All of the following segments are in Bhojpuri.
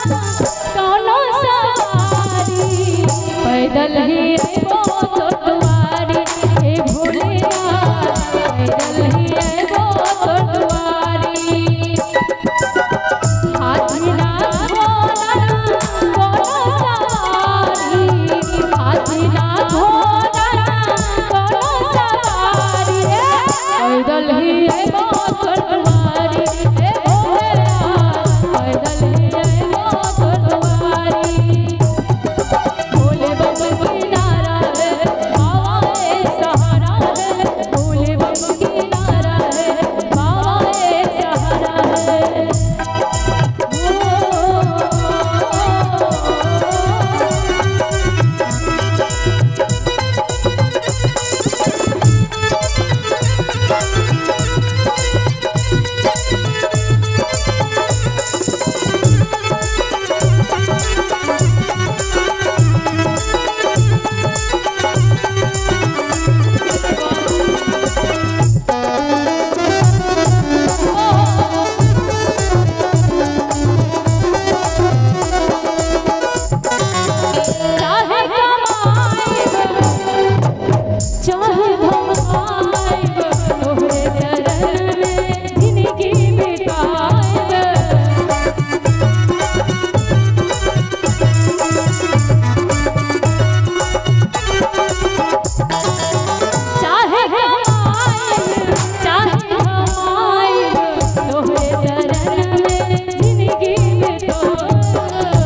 कौनो सवारी पैदल ही एगो तो दुआरी हे भोलेनाथ पैदल ही एगो तो दुआरी हाथी ना घोड़ा कौनो सवारी हाथी ना घोड़ा कौनो सवारी पैदल ही एगो तो दुआरी हे भोलेनाथ पैदल ही एगो तो दुआरी भोले बाबा की नारा है बाबा एक सहारा है भोले बाबा की नारा है बाबा एक सहारा है चाहे कमाइब चाहे भमाइब तोहरे शरण में जिंदगी बिताइब चाहे कमाइब चाहे भमाइब तोहरे शरण में जिंदगी बिताइब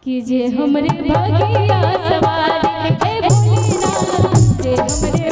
कि जे हमरे भगिया सवारी हे भोलेनाथ जे हमरे